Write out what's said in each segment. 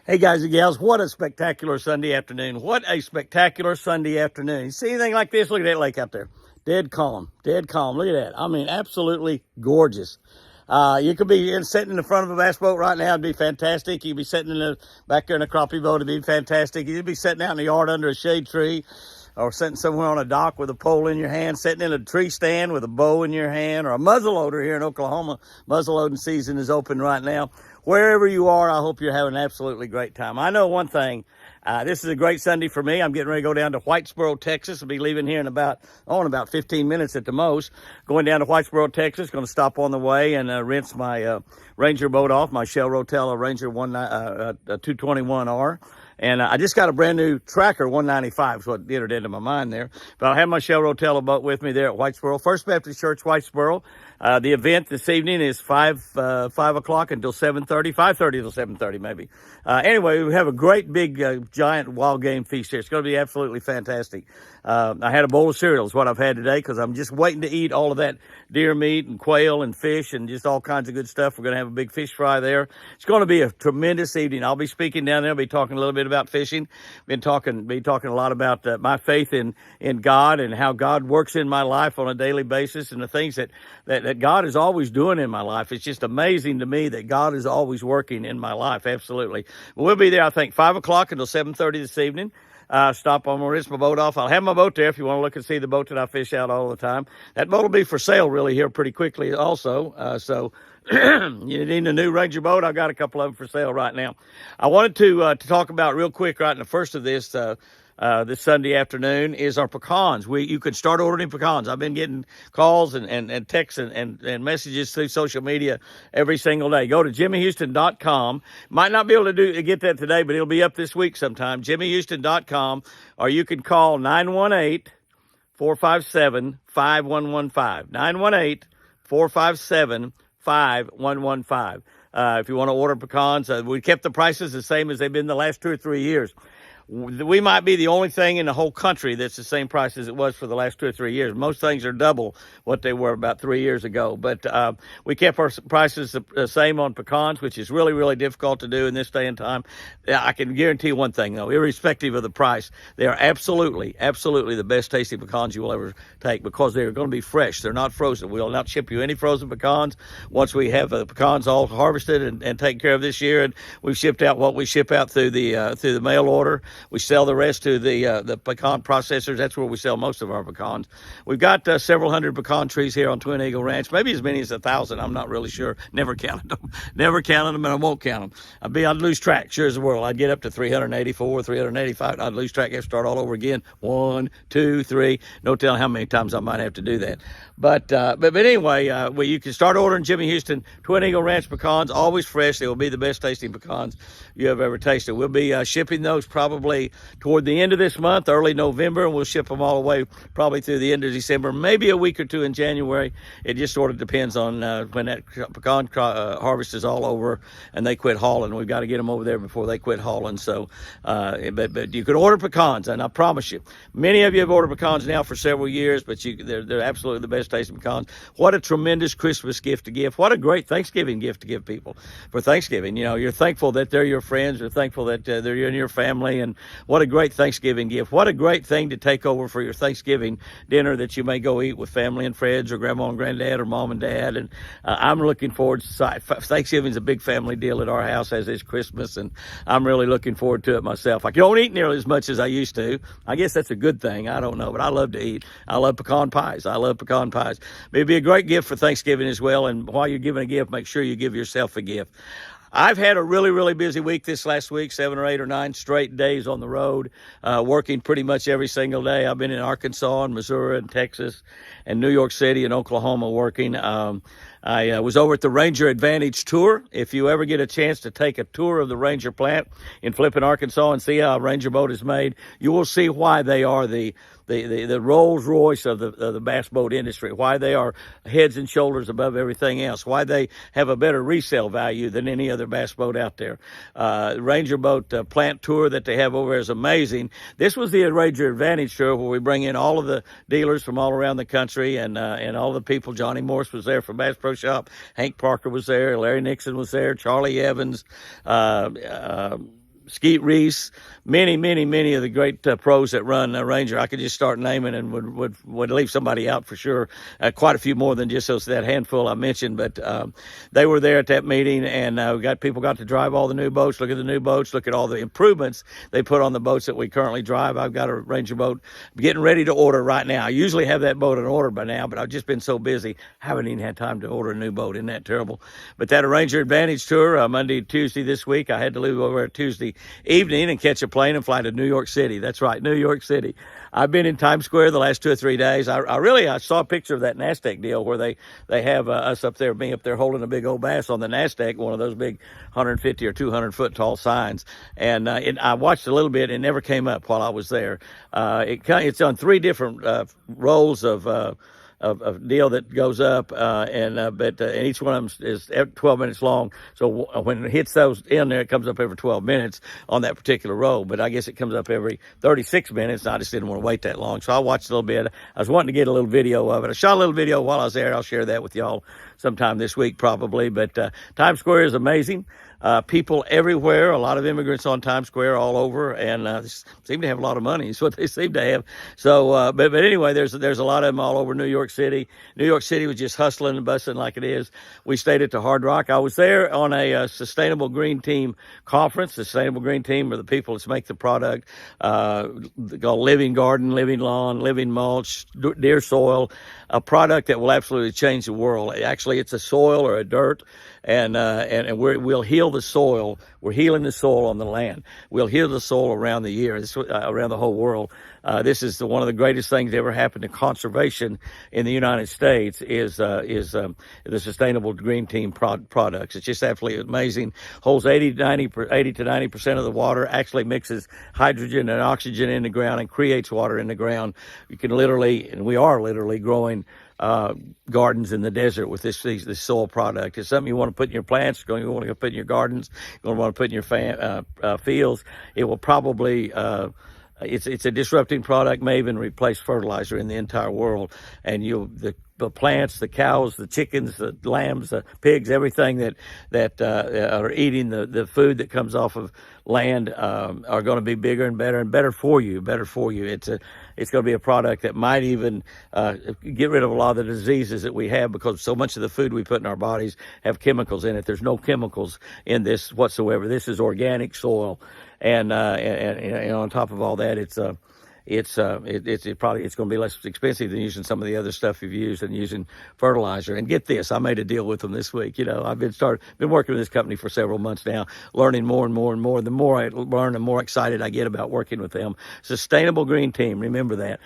Hey guys and gals, what a spectacular Sunday afternoon. What a spectacular Sunday afternoon. You see anything like this? Look at that lake out there. Dead calm, dead calm. Look at that. I mean, absolutely gorgeous. You could be sitting in the front of a bass boat right now. It'd be fantastic. You'd be sitting in the back there in a crappie boat. It'd be fantastic. You'd be sitting out in the yard under a shade tree, or sitting somewhere on a dock with a pole in your hand, sitting in a tree stand with a bow in your hand, or a muzzleloader here in Oklahoma. Muzzleloading season is open right now. Wherever you are, I hope you're having an absolutely great time. I know one thing. This is a great Sunday for me. I'm getting ready to go down to Whitesboro, Texas. I'll be leaving here in about 15 minutes at the most. Going down to Whitesboro, Texas. Going to stop on the way and rinse my Ranger boat off, my Shell Rotella Ranger 221R. And I just got a brand new Tracker 195, is what entered into my mind there. But I'll have my Shell Rotella boat with me there at Whitesboro. First Baptist Church, Whitesboro. The event this evening is 5 o'clock until 7:30, 5:30 till 7:30 maybe. Anyway, we have a great big giant wild game feast here. It's going to be absolutely fantastic. I had a bowl of cereal is what I've had today because I'm just waiting to eat all of that deer meat and quail and fish and just all kinds of good stuff. We're going to have a big fish fry there. It's going to be a tremendous evening. I'll be speaking down there. I'll be talking a little bit about fishing. Be talking a lot about my faith in God and how God works in my life on a daily basis and the things that God is always doing in my life. It's just amazing to me that God is always working in my life. Absolutely. We'll be there, I think, 5 o'clock until 7:30 this evening. Stop. I'm going to rinse my boat off. I'll have my boat there if you want to look and see the boat that I fish out all the time. That boat will be for sale really here pretty quickly also. So you need a new Ranger boat. I've got a couple of them for sale right now. I wanted to talk about real quick right in the first of this Sunday afternoon is our pecans. You can start ordering pecans. I've been getting calls and texts and messages through social media every single day. Go to jimmyhouston.com. Might not be able to get that today, but it'll be up this week sometime. jimmyhouston.com, or you can call 918-457-5115. 918-457-5115. If you want to order pecans, we kept the prices the same as they've been the last 2 or 3 years. We might be the only thing in the whole country that's the same price as it was for the last 2 or 3 years. Most things are double what they were about 3 years ago. But we kept our prices the same on pecans, which is really, really difficult to do in this day and time. I can guarantee one thing, though, irrespective of the price, they are absolutely, absolutely the best tasting pecans you will ever take because they're going to be fresh. They're not frozen. We will not ship you any frozen pecans once we have the pecans all harvested and taken care of this year. And we've shipped out what we ship out through the mail order. We sell the rest to the pecan processors. That's where we sell most of our pecans. We've got several hundred pecan trees here on Twin Eagle Ranch, maybe as many as 1,000. I'm not really sure. Never counted them. Never counted them, and I won't count them. I'd lose track, sure as the world. I'd get up to 384, 385. I'd lose track. I'd start all over again. 1, 2, 3. No telling how many times I might have to do that. But anyway, you can start ordering Jimmy Houston Twin Eagle Ranch pecans, always fresh. They will be the best tasting pecans you have ever tasted. We'll be shipping those probably toward the end of this month, early November, and we'll ship them all the way probably through the end of December, maybe a week or two in January. It just sort of depends on when that pecan harvest is all over and they quit hauling. We've got to get them over there before they quit hauling. So, but you can order pecans, and I promise you, many of you have ordered pecans now for several years, but they're absolutely the best tasting pecans. What a tremendous Christmas gift to give. What a great Thanksgiving gift to give people for Thanksgiving. You know, you're thankful that they're your friends. You're thankful that they're in your family, and what a great Thanksgiving gift. What a great thing to take over for your Thanksgiving dinner that you may go eat with family and friends or grandma and granddad or mom and dad. And I'm looking forward to Thanksgiving's a big family deal at our house, as is Christmas, and I'm really looking forward to it myself. I don't eat nearly as much as I used to. I guess that's a good thing. I don't know, but I love to eat. I love pecan pies. It'd be a great gift for Thanksgiving as well. And while you're giving a gift, make sure you give yourself a gift. I've had a really, really busy week this last week, 7 or 8 or 9 straight days on the road, working pretty much every single day. I've been in Arkansas and Missouri and Texas and New York City and Oklahoma working. I was over at the Ranger Advantage Tour. If you ever get a chance to take a tour of the Ranger plant in Flippin, Arkansas, and see how a Ranger boat is made, you will see why they are the Rolls Royce of the bass boat industry, why they are heads and shoulders above everything else, why they have a better resale value than any other bass boat out there. Ranger boat plant tour that they have over there is amazing. This was the Ranger Advantage Tour where we bring in all of the dealers from all around the country and all the people. Johnny Morse was there from Bass Pro Shop. Hank Parker was there. Larry Nixon was there. Charlie Evans. Skeet Reese, many of the great pros that run Ranger. I could just start naming and would leave somebody out for sure. Quite a few more than just that handful I mentioned, but they were there at that meeting, and people got to drive all the new boats, look at the new boats, look at all the improvements they put on the boats that we currently drive. I've got a Ranger boat getting ready to order right now. I usually have that boat in order by now, but I've just been so busy, haven't even had time to order a new boat. Isn't that terrible? But that Ranger Advantage tour, Monday, Tuesday this week, I had to leave over Tuesday evening and catch a plane and fly to New York City. That's right, New York City. I've been in Times Square the last 2 or 3 days. I saw a picture of that NASDAQ deal where they have us up there, me up there holding a big old bass on the NASDAQ, one of those big 150 or 200 foot tall signs. And I watched a little bit. It never came up while I was there. It's on 3 different rolls of deal that goes up, and each one of them is 12 minutes long. So when it hits those in there, it comes up every 12 minutes on that particular row. But I guess it comes up every 36 minutes. And I just didn't want to wait that long, so I watched a little bit. I was wanting to get a little video of it. I shot a little video while I was there. I'll share that with y'all sometime this week probably. But Times Square is amazing. People everywhere, a lot of immigrants on Times Square all over, and seem to have a lot of money. Is what they seem to have. So, but anyway, there's a lot of them all over New York City. New York City was just hustling and bustling like it is. We stayed at the Hard Rock. I was there on a Sustainable Green Team conference. The Sustainable Green Team are the people that make the product called Living Garden, Living Lawn, Living Mulch, Deer Soil, a product that will absolutely change the world. Actually, it's a soil or a dirt, and we'll heal the soil. We're healing the soil on the land. We'll heal the soil around the year, around the whole world. This is one of the greatest things that ever happened to conservation in the United States is the Sustainable Green Team products. It's just absolutely amazing. Holds 80 to 90% of the water, actually mixes hydrogen and oxygen in the ground and creates water in the ground. You can literally, and we are literally growing gardens in the desert with this soil product. It's something you want to put in your plants, you want to put in your gardens, you want to put in your fields. It will probably it's a disrupting product, may even replace fertilizer in the entire world. And the plants, the cows, the chickens, the lambs, the pigs, everything that are eating the food that comes off of land are going to be bigger and better for you. It's going to be a product that might even get rid of a lot of the diseases that we have, because so much of the food we put in our bodies have chemicals in it. There's no chemicals in this whatsoever. This is organic soil, and on top of all that, it's going to be less expensive than using some of the other stuff you've used and using fertilizer. And get this, I made a deal with them this week. I've been working with this company for several months now, learning more and more and more. The more I learn, the more excited I get about working with them. Sustainable Green Team, remember that.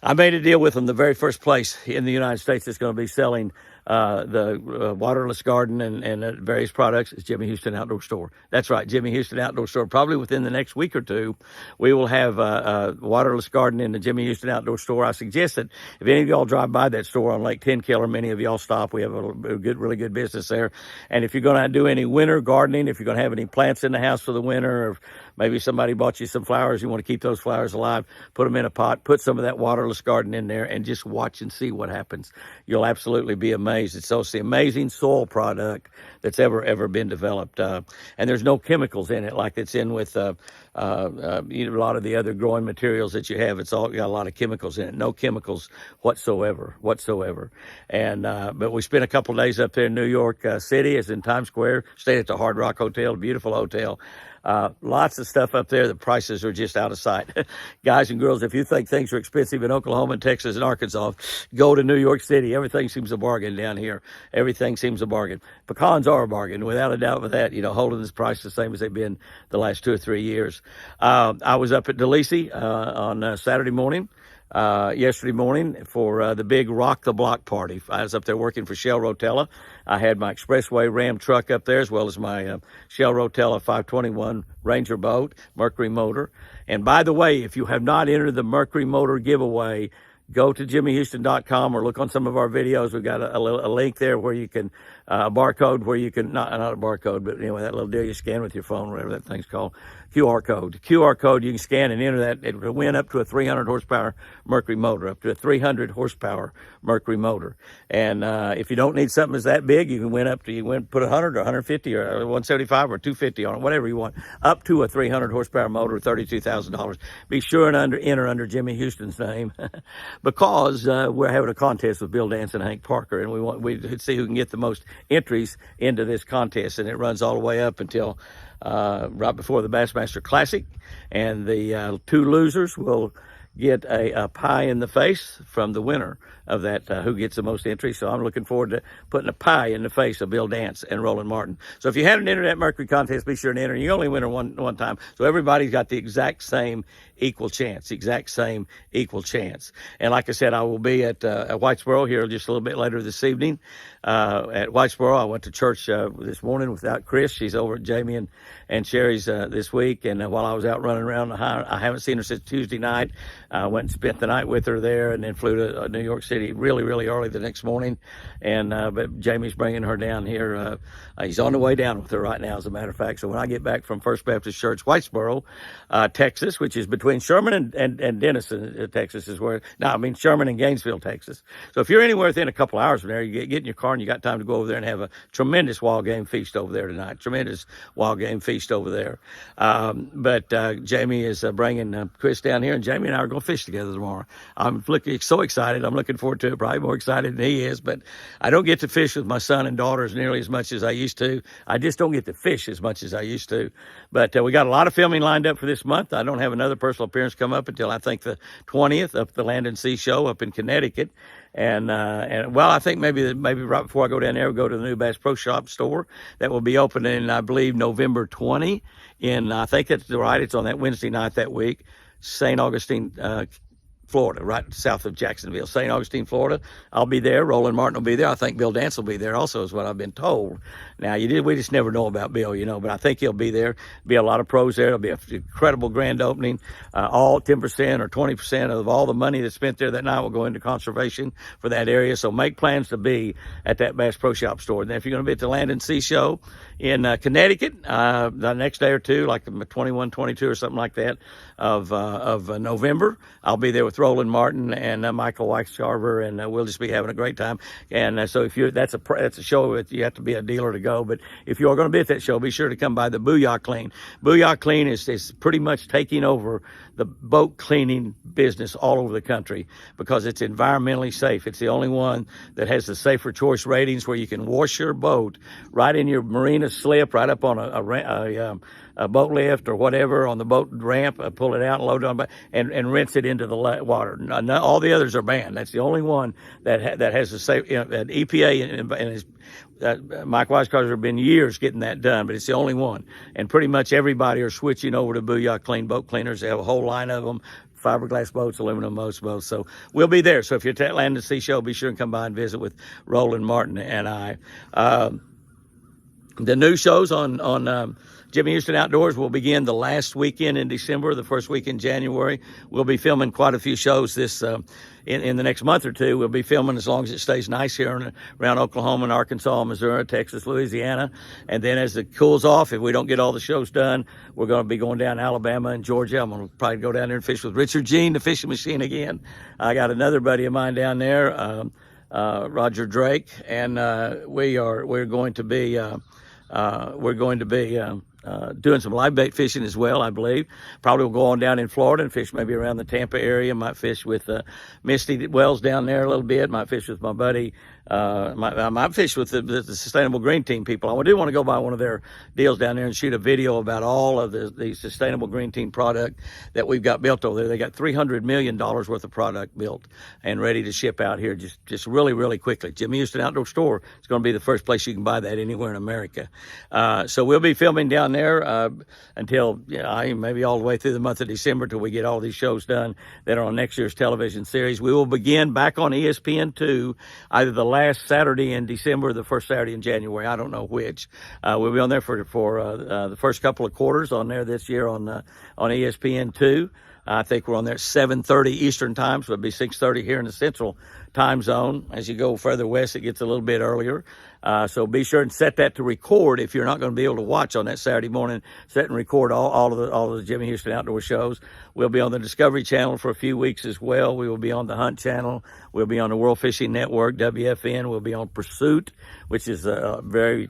I made a deal with them. The very first place in the United States that's going to be selling the waterless garden and various products is Jimmy Houston Outdoor Store. That's right, Jimmy Houston Outdoor Store. Probably within the next week or two, we will have a waterless garden in the Jimmy Houston Outdoor Store. I suggest that if any of y'all drive by that store on Lake Tenkiller, many of y'all stop. We have a really good business there. And if you're going to do any winter gardening, if you're going to have any plants in the house for the winter, or maybe somebody bought you some flowers, you want to keep those flowers alive, put them in a pot, put some of that waterless garden in there, and just watch and see what happens. You'll absolutely be amazed. It's the amazing soil product that's ever been developed. And there's no chemicals in it like it's in with a lot of the other growing materials that you have. It's all got a lot of chemicals in it. No chemicals whatsoever. And but we spent a couple of days up there in New York City, as in Times Square. Stayed at the Hard Rock Hotel, beautiful hotel. Lots of stuff up there. The prices are just out of sight. Guys and girls, if you think things are expensive in Oklahoma and Texas and Arkansas, go to New York City. Everything seems a bargain down here. Everything seems a bargain. Pecans are a bargain, without a doubt with that. Holding this price the same as they've been the last 2 or 3 years. I was up at Delisi on Saturday morning. Yesterday morning for the big Rock the Block party. I was up there working for Shell Rotella. I had my Expressway Ram truck up there, as well as my Shell Rotella 521 Ranger boat, Mercury motor. And by the way, if you have not entered the Mercury motor giveaway, go to jimmyhouston.com or look on some of our videos. We've got a link there where you can barcode where you can, not a barcode, but anyway, that little deal you scan with your phone, whatever that thing's called, QR code. QR code, you can scan and enter that. It will win up to a 300 horsepower Mercury motor, up to a 300 horsepower Mercury motor. And if you don't need something that's that big, you can win up to, you can put 100 or 150 or 175 or 250 on it, whatever you want, up to a 300 horsepower motor, $32,000. Be sure and enter under Jimmy Houston's name because we're having a contest with Bill Dance and Hank Parker, and we see who can get the most entries into this contest, and it runs all the way up until right before the Bassmaster Classic, and the two losers will get a pie in the face from the winner of that, who gets the most entries. So I'm looking forward to putting a pie in the face of Bill Dance and Roland Martin. So if you hadn't entered that Mercury contest, be sure and enter. You only win one time. So everybody's got the exact same equal chance. And like I said, I will be at Whitesboro here just a little bit later this evening. At Whitesboro, I went to church this morning without Chris. She's over at Jamie and Sherry's this week. And while I was out running around, I haven't seen her since Tuesday night. I went and spent the night with her there, and then flew to New York City really, really early the next morning. And but Jamie's bringing her down here. He's on the way down with her right now, as a matter of fact. So when I get back from First Baptist Church, Whitesboro, Texas, which is between Sherman and Denison, Texas, is where. No, I mean Sherman and Gainesville, Texas. So if you're anywhere within a couple hours from there, you get in your car and you got time to go over there and have a tremendous wild game feast over there tonight. Tremendous wild game feast over there. But Jamie is bringing Chris down here, and Jamie and I are going to fish together tomorrow. I'm so excited. I'm looking forward to it. Probably more excited than he is. But I don't get to fish with my son and daughters nearly as much as I used to. I just don't get to fish as much as I used to. But we got a lot of filming lined up for this month. I don't have another personal appearance come up until I think the 20th of the Land and Sea Show up in Connecticut. And well, I think maybe right before I go down there, we'll go to the new Bass Pro Shop store that will be opening, I believe, November 20. I think that's right. It's on that Wednesday night that week. St. Augustine, Florida, right south of Jacksonville. St. Augustine, Florida. I'll be there. Roland Martin will be there. I think Bill Dance will be there also, is what I've been told. Now, we just never know about Bill, but I think he'll be there. Be a lot of pros there. It'll be an incredible grand opening. All 10% or 20% of all the money that's spent there that night will go into conservation for that area. So make plans to be at that Bass Pro Shop store. And if you're going to be at the Land and Sea Show in Connecticut, the next day or two, like the 21, 22 or something like that of November, I'll be there with Roland Martin and Michael Weichsharver, and we'll just be having a great time. And so if that's a show that you have to be a dealer to go. But if you're going to be at that show, be sure to come by the Booyah Clean. Booyah Clean is pretty much taking over the boat cleaning business all over the country because it's environmentally safe. It's the only one that has the Safer Choice ratings where you can wash your boat right in your marina slip, right up on a boat lift or whatever on the boat ramp, pull it out and load it on, and rinse it into the water. All the others are banned. That's the only one that has the safe. An EPA and his Mike Weiscar's have been years getting that done, but it's the only one. And pretty much everybody are switching over to Booyah Clean boat cleaners. They have a whole line of them. Fiberglass boats, aluminum boats. So we'll be there. So if you're at Land and Sea Show, be sure and come by and visit with Roland Martin and I. The new shows on Jimmy Houston Outdoors will begin the last weekend in December, the first week in January. We'll be filming quite a few shows this in the next month or two. We'll be filming as long as it stays nice here around Oklahoma and Arkansas, Missouri, Texas, Louisiana. And then as it cools off, if we don't get all the shows done, we're going to be going down Alabama and Georgia. I'm going to probably go down there and fish with Richard Jean, the fishing machine again. I got another buddy of mine down there, Roger Drake, and we're going to be doing some live bait fishing as well, I believe. Probably we'll go on down in Florida and fish maybe around the Tampa area. Might fish with Misty Wells down there a little bit. Might fish with my buddy. I might fish with the Sustainable Green Team people. I do want to go by one of their deals down there and shoot a video about all of the Sustainable Green Team product that we've got built over there. They got $300 million worth of product built and ready to ship out here just really, really quickly. Jimmy Houston Outdoor Store is going to be the first place you can buy that anywhere in America. So we'll be filming down there until maybe all the way through the month of December till we get all these shows done that are on next year's television series. We will begin back on ESPN2 either the last Saturday in December or the first Saturday in January. I don't know which. We'll be on there for the first couple of quarters on there this year on ESPN2. I think we're on there at 7:30 Eastern time, so it'll be 6:30 here in the Central time zone. As you go further west, it gets a little bit earlier. So be sure and set that to record if you're not going to be able to watch on that Saturday morning. Set and record all of the Jimmy Houston Outdoor shows. We'll be on the Discovery Channel for a few weeks as well. We will be on the Hunt Channel. We'll be on the World Fishing Network, WFN. We'll be on Pursuit, which is the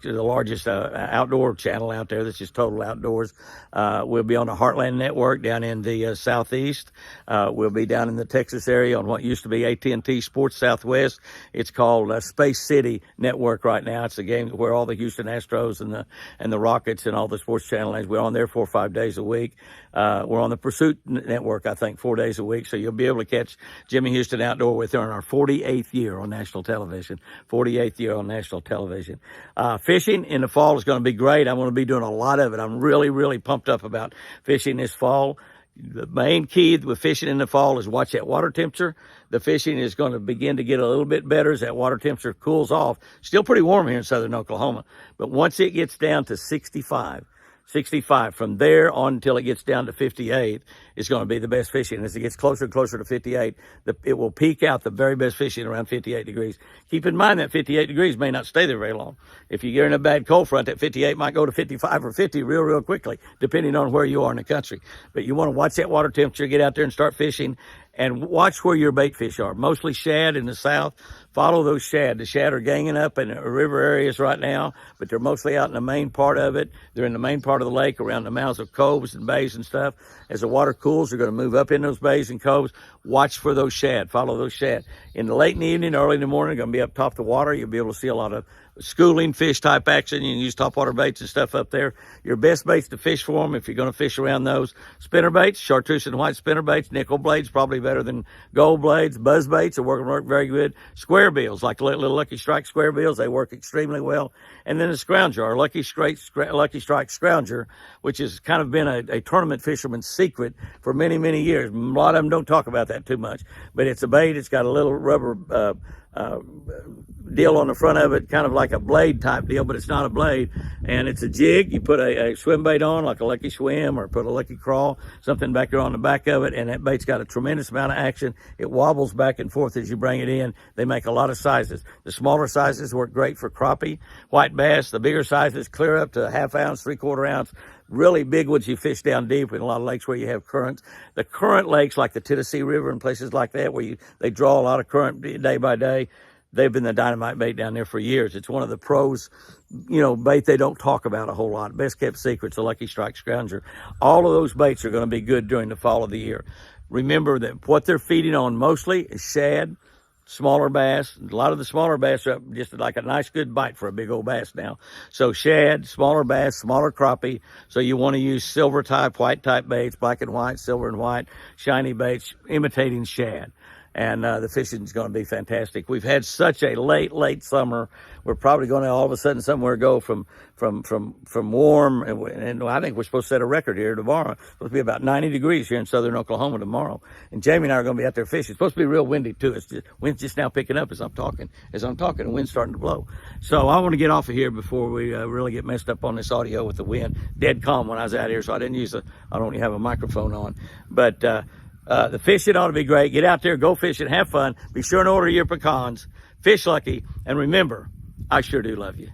largest outdoor channel out there. That's just total outdoors. We'll be on the Heartland Network down in the southeast. We'll be down in the Texas area on what used to be AT&T Sports Southwest. It's called Space City Network right now. It's a game where all the Houston Astros and the Rockets and all the sports channels, we're on there 4 or 5 days a week. We're on the Pursuit Network, I think, 4 days a week. So you'll be able to catch Jimmy Houston Outdoor with her in our 48th year on national television. 48th year on national television. Fishing in the fall is going to be great. I'm going to be doing a lot of it. I'm really, really pumped up about fishing this fall. The main key with fishing in the fall is watch that water temperature. The fishing is going to begin to get a little bit better as that water temperature cools off. Still pretty warm here in southern Oklahoma, but once it gets down to 65, from there on until it gets down to 58 is going to be the best fishing. As it gets closer and closer to 58, it will peak out the very best fishing around 58 degrees. Keep in mind that 58 degrees may not stay there very long. If you get in a bad cold front, that 58 might go to 55 or 50 real quickly, depending on where you are in the country. But you want to watch that water temperature, get out there and start fishing, and watch where your bait fish are. Mostly shad in the south. Follow those shad. The shad are ganging up in the river areas right now, but they're mostly out in the main part of it. They're in the main part of the lake around the mouths of coves and bays and stuff. As the water cools, they're going to move up in those bays and coves. Watch for those shad. Follow those shad. In the late in the evening, early in the morning, they're going to be up top of the water. You'll be able to see a lot of schooling fish type action. You can use topwater baits and stuff up there. Your best baits to fish for them if you're going to fish around those: spinner baits, chartreuse and white spinner baits, nickel blades, probably better than gold blades. Buzz baits are work very good. Square bills, like little Lucky Strike square bills, they work extremely well. And then a scrounger, our Lucky Strike scrounger, which has kind of been a tournament fisherman's secret for many years. A lot of them don't talk about that too much, but it's a bait. It's got a little rubber deal on the front of it, kind of like a blade type deal, but it's not a blade. And it's a jig. You put a swim bait on, like a Lucky Swim, or put a Lucky Crawl, something back there on the back of it, and that bait's got a tremendous amount of action. It wobbles back and forth as you bring it in. They make a lot of sizes. The smaller sizes work great for crappie, white bass. The bigger sizes clear up to a ½ ounce, 3/4 ounce. Really big ones you fish down deep in a lot of lakes where you have currents. The current lakes, like the Tennessee River and places like that, where they draw a lot of current day by day, they've been the dynamite bait down there for years. It's one of the pros, bait they don't talk about a whole lot. Best kept secret's a Lucky Strike scrounger. All of those baits are going to be good during the fall of the year. Remember that what they're feeding on mostly is shad, smaller bass. A lot of the smaller bass are just like a nice good bite for a big old bass now. So shad, smaller bass, smaller crappie. So you want to use silver type, white type baits, black and white, silver and white, shiny baits, imitating shad. And the fishing is going to be fantastic. We've had such a late summer. We're probably going to all of a sudden somewhere go from warm, and I think we're supposed to set a record here tomorrow. It's supposed to be about 90 degrees here in southern Oklahoma tomorrow. And Jamie and I are going to be out there fishing. It's supposed to be real windy too. Wind's just now picking up as I'm talking. The wind's starting to blow. So I want to get off of here before we really get messed up on this audio with the wind. Dead calm when I was out here, so I don't even have a microphone on. But the fishing ought to be great. Get out there, go fishing, have fun. Be sure and order your pecans. Fish lucky, and remember, I sure do love you.